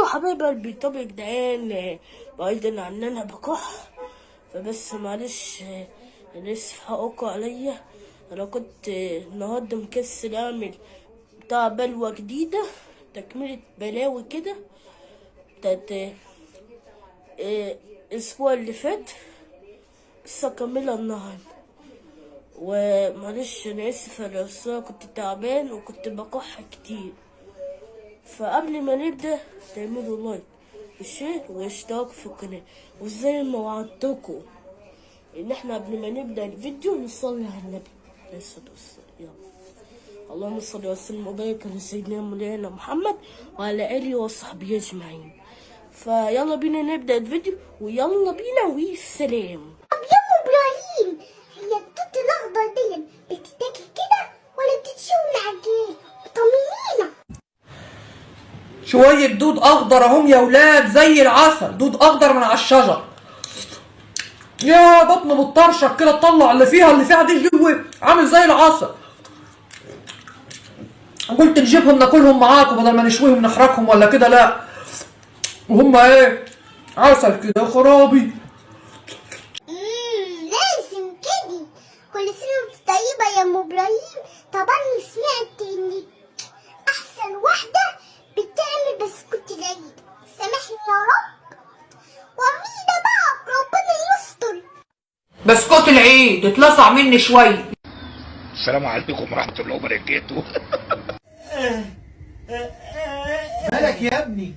يا حبايب قلبي. طب يا جدعان، بعيدا عن ان انا بكح، فبس معلش انا اسف حقكوا عليا. انا كنت النهارده مكسل اعمل بتاع بلوة جديدة، تكملة بلاوي كده بتاعت الاسبوع اللي فات، بس هكملها النهارده. ومعلش انا اسف، انا أصلا كنت تعبان وكنت بكح كتير. فقبل ما نبدأ تعملوا لايك وشير واشتراك في القناة، وزي ما وعدتكم ان احنا قبل ما نبدأ الفيديو نصلي على النبي عليه الصلاة والسلام. يلا اللهم صل وسلم وبارك على سيدنا مولانا محمد وعلى اله وصحبه اجمعين. فيلا بينا نبدأ الفيديو، ويلا بينا والسلام. طب يا ام ابراهيم، هي التوت الاخضر دي بتتاكل كده ولا بتتشوي مع الجيل؟ طمنينا. شوية دود أخضر أهم يا ولاد زي العسل، دود أخضر من على الشجر. يا بطن متطرشق كده، تطلع اللي فيها دي جوه عامل زي العسل. قلت نجيبهم ناكلهم معاكم بدل ما نشويهم نحرقهم ولا كده، لا وهم ايه عسل كده خرابي. لازم كده. كل سنه وانت طيبه يا ام ابراهيم. طبعا سمعت انك احسن واحده بتعمل بسكوت العيد. سامحني يا رب، وامينه بقى ربنا يستر. بسكوت العيد اتلسع مني شويه. السلام عليكم ورحمة الله وبركاته. مالك يا ابني؟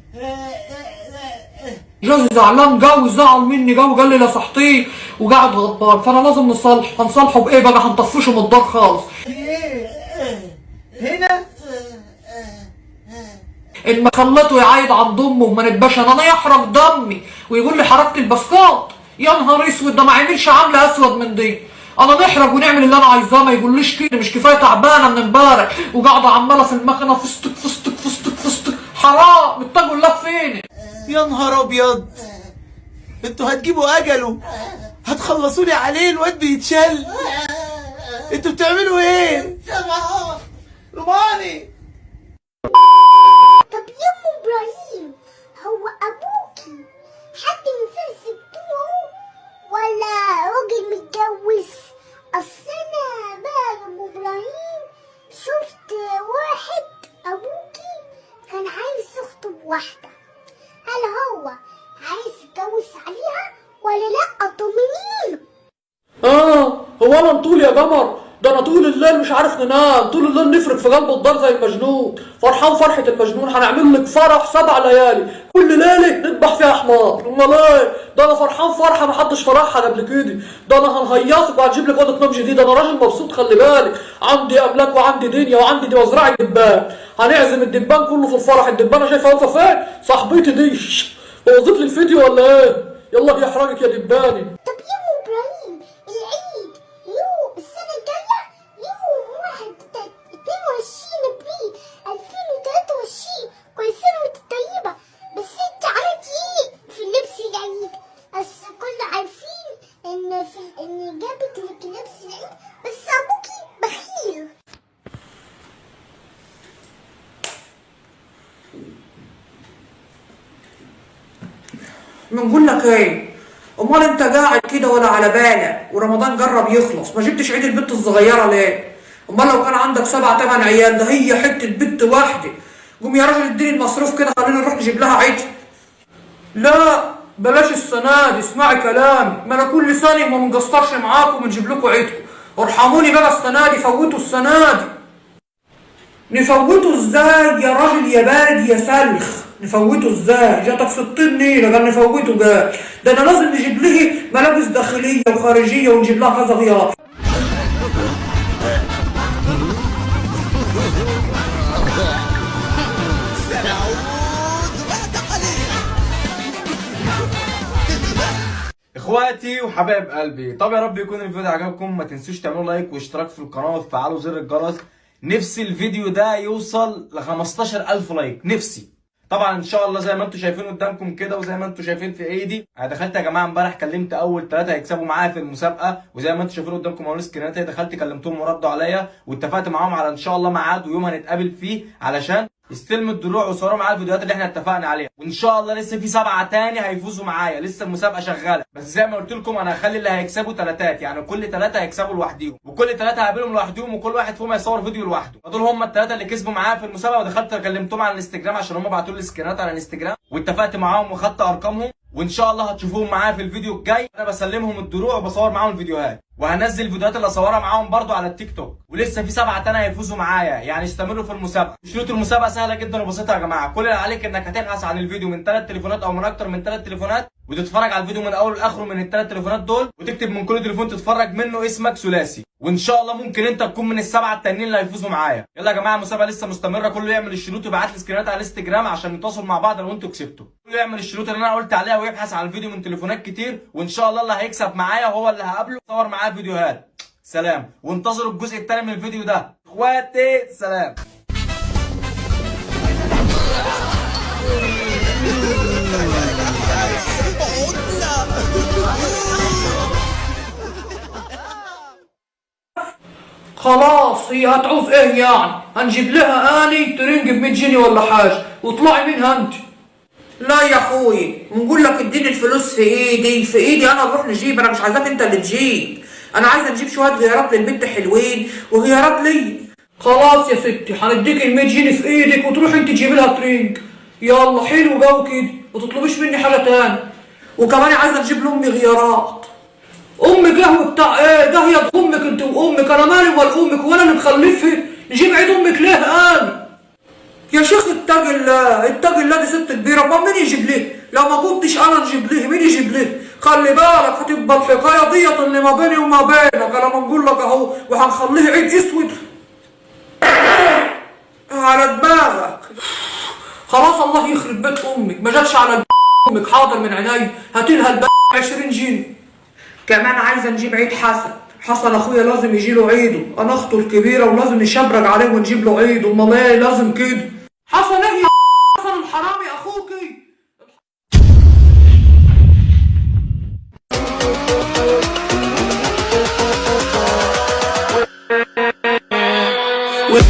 جوزي زعلان جوي، زعل مني جوي، قال لي لصحتيه وقاعد غضبان، فانا لازم نصالح. هنصالحه بايه بقى؟ هنطفشه من الدار خالص. في ايه؟ هنا؟ ان ما خلته يعايد عند امه وما نبقاش انا يحرق دمي ويقول لي حركت البسكوت. يا نهار اسود، ده ما عملش عامله اسود من دي. انا نحرق ونعمل اللي انا عايزاه، ما يقوليش كده. مش كفايه تعبانه من امبارح وقاعده عماله في المكنه فستك فستك فستك فستك. حرام، اتقوا الله فين. يا نهار ابيض، انتوا هتجيبوا اجله، هتخلصوني عليه. الواد بيتشل، انتوا بتعملوا ايه؟ رماني. طب يا ام ابراهيم، هو ابوكي حد من فلس بتوعه ولا راجل متجوز؟ اصل انا بقى يا ام ابراهيم شفت واحد ابوكي كان عايز يخطب واحده. هل هو عايز يتجوز عليها ولا لا؟ طمنيني. هو انا طول يا قمر؟ ده انا طول الليل مش عارف ننام، طول الليل نفرق في قلب الدار زي المجنون، فرحان فرحه المجنون. هنعمل لك فرح 7 ليالي، كل ليله نذبح فيها حمار. امال ايه؟ ده انا فرحان فرحه محدش فرحها قبل كده. ده انا هنهيصك وهنجيب لك اوضه نوم جديده. انا راجل مبسوط، خلي بالك، عندي املاك وعندي دنيا وعندي دي مزرعه دبان. هنعزم الدبان كله في الفرح. الدبانه شايفه واقفه فين؟ صاحبتي دي بوظت لي الفيديو ولا ايه؟ يلا يحرقك يا دباني. طب يا ام ابراهيم، العيد يوم السنه الجايه يوم 22 ابريل 2023. كل سنه وانت طيبه. بس انت عملتي ايه في لبس العيد؟ بس كل عارفين ان جابت لك لبس العيد، بس ابوكي بخيل. بنقول لك ايه؟ امال انت قاعد كده ولا على بالك ورمضان جرب يخلص ما جبتش عيد البت الصغيره ليه؟ امال لو كان عندك 7 8 عيال، ده هي حته بنت واحده. قوم يا راجل اديني المصروف كده، خلينا نروح نجيب لها عيد. لا بلاش السنه دي، اسمعي كلامي، ما انا كل سنه ما بنقصرش معاكم ونجيب لكم عيدكم. ارحموني بقى السنه دي، فوتوا السنه دي. نفوته ازاي يا راجل يا بارد يا سلخ؟ نفوته ازاي؟ جاتك 60 نيله قال نفوته قال. ده انا لازم نجيب له ملابس داخليه وخارجيه ونجيب لها كذا غيار. اخواتي وحبايب قلبي، طب يا رب يكون الفيديو عجبكم. ما تنسوش تعملوا لايك واشتراك في القناه وتفعلوا زر الجرس. نفسي الفيديو ده يوصل ل 15000 لايك، نفسي. طبعا ان شاء الله زي ما انتم شايفين قدامكم كده وزي ما انتم شايفين في ايدي، انا دخلت يا جماعه امبارح كلمت اول 3 هيكسبوا معايا في المسابقه، وزي ما انتم شايفين قدامكم اهو السكرينات، دخلت كلمتهم وردوا عليا واتفقت معاهم على ان شاء الله ميعاد ويوم هنتقابل فيه علشان يستلموا الدروع ويصوروا معايا الفيديوهات اللي احنا اتفقنا عليها. وان شاء الله لسه في 7 تاني هيفوزوا معايا، لسه المسابقه شغاله. بس زي ما قلت لكم انا هخلي اللي هيكسبوا تلاتات، يعني كل 3 هيكسبوا لوحديهم، وكل 3 هقابلهم لوحديهم، وكل واحد فيهم هيصور فيديو لوحده. فدول هم ال3 اللي كسبوا معايا في المسابقه، ودخلت كلمتهم على الانستجرام عشان هم بعتوا لي سكرينات على الانستجرام، واتفقت معاهم وخدت ارقامهم، وان شاء الله هتشوفوهم معايا في الفيديو الجاي. انا بسلمهم الدروع وبصور معاهم الفيديوهات، وهنزل الفيديوهات اللي اصورها معاهم برضو على التيك توك. ولسه في 7 تاني هيفوزوا معايا، يعني استمروا في المسابقه. شروط المسابقه سهله جدا وبسيطه يا جماعه. كل اللي عليك انك هتبحث عن الفيديو من 3 تليفونات او من اكتر من 3 تليفونات، وتتفرج على الفيديو من اوله لاخره من ال3 تليفونات دول، وتكتب من كل تليفون تتفرج منه اسمك ثلاثي، وان شاء الله ممكن انت تكون من ال7 التانيين اللي هيفوزوا معايا. يلا يا جماعه المسابقه لسه مستمره، كله يعمل الشروط ويبعت لي سكرينات على الانستجرام عشان نتواصل مع بعض لو انتوا كسبتوا. كله يعمل الشروط اللي انا قلت عليها ويبحث عن الفيديو من تليفونات كتير، وان شاء الله اللي هيكسب معايا هو اللي هقابله صور معاه فيديوهات. سلام، وانتظروا الجزء الثاني من الفيديو ده. اخواتي سلام. خلاص هي هتعوز ايه يعني؟ هنجيب لها اني ترنج ب 100 جنيه ولا حاجه واطلعي منها انت. لا يا اخوي، ونقول لك اديني الفلوس في ايدي انا نروح نجيب. انا مش عايزاك انت اللي تجيب، انا عايزه نجيب شويه غيارات للبنت حلوين وغيارات لي. خلاص يا ستي هنديك ال 100 جنيه في ايدك وتروح انت تجيبي لها ترنج. يلا حلو جو كده، ما تطلبيش مني حاجه تاني. وكمان عايزه نجيب لامي غيارات. امك قهوه بتاع ايه ده؟ هي امك انت وامك، انا مالي ولا امك وانا اللي مخلفها؟ نجيب عيد امك ليه انا؟ يا شيخ اتق الله دي ست كبيره، ما مين يجيب ليه؟ لو ما كنتش انا نجيب ليه مين يجيب ليه؟ خلي بالك هتبقى الحكايه ديت اللي ما بيني وما بينك. انا بنقول لك اهو، وهنخليه عيد اسود على دماغك. خلاص الله يخرب بيت امك، ما جاتش على امك. حاضر من عيني، هاتلها 20 جنيه. كمان عايزه نجيب عيد حسن اخويا لازم يجي له عيده، انا اخته الكبيره ولازم نشبرق عليه ونجيب له عيده. امال ايه لازم كده؟ حسن ايه يا حسن الحرامي اخوكي؟ with